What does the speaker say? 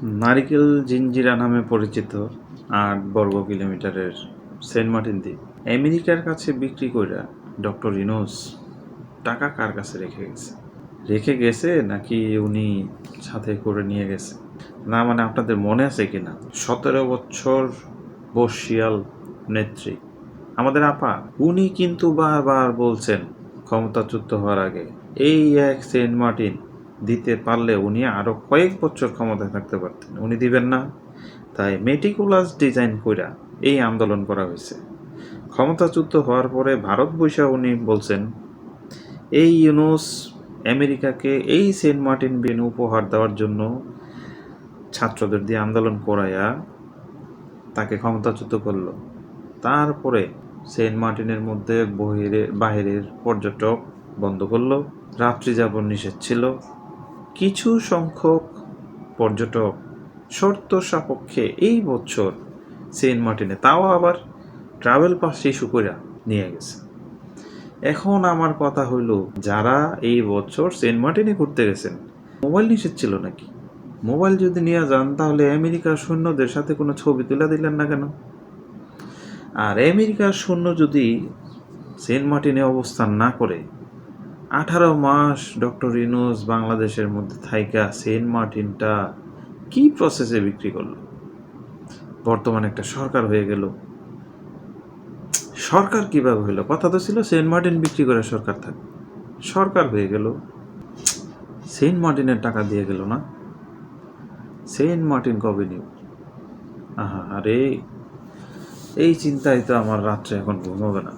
নারিকেল জিঞ্জিরা নামে পরিচিত ৮ বর্গ কিলোমিটারের সেন্ট মার্টিন দ্বীপ আমেরিকার কাছে বিক্রি কইরা ডক্টর ইউনূস টাকা কার কাছে রেখে গেছে নাকি উনি সাথে করে নিয়ে গেছে? না মানে আপনাদের মনে আছে কিনা ১৭ বছর বর্ষিয়াল নেত্রী আমাদের আপা, উনি কিন্তু বারবার বলছেন ক্ষমতাচ্যুত হওয়ার আগে এই এক সেন্ট মার্টিন দিতে পারলে উনি আরো কয়েক বছর ক্ষমতায় থাকতে পারতেন। উনি দিবেন না, তাই মেটিকুলাস ডিজাইন কইরা এই আন্দোলন করা হয়েছে। ক্ষমতাচ্যুত হওয়ার পরে ভারত বৈশা উনি বলছেন এই ইউনূস আমেরিকাকে এই সেন্ট মার্টিন বিন উপহার দেওয়ার জন্য ছাত্রদের দিয়ে আন্দোলন করাইয়া তাকে ক্ষমতাচ্যুত করলো। তারপরে সেন্ট মার্টিনের মধ্যে বাহিরের পর্যটক বন্ধ করলো, রাত্রি যাপন নিষেধ ছিল। কিছু সংখ্যক পর্যটক শর্ত সাপেক্ষে এই বছর সেন্ট মার্টিনে, তাও আবার ট্রাভেল পাস ইস্যু করে নিয়ে গেছে। এখন আমার কথা হইল, যারা এই বছর সেন্ট মার্টিনে ঘুরতে গেছেন, মোবাইল নিষেধ ছিল নাকি? মোবাইল যদি নিয়ে যান তাহলে আমেরিকার সৈন্যদের সাথে কোনো ছবি তুলে দিলেন না কেন? আর আমেরিকার সৈন্য যদি সেন্ট মার্টিনে অবস্থান না করে 18 মাস ডক্টর ইউনূস বাংলাদেশের মধ্যে থাইকা সেন্ট মার্টিনটা কি প্রসেসে বিক্রি করলো? বর্তমানে একটা সরকার হয়ে গেল। সরকার কিভাবে হইলো? কথা তো ছিল সেন্ট মার্টিন বিক্রি করে সরকার থাকবে। সরকার হয়ে গেল, সেন্ট মার্টিনের টাকা দিয়ে গেল না। সেন্ট মার্টিন কবে নিব? আরে এই চিন্তায় তো আমার রাত্রে এখন ঘুম হবে না।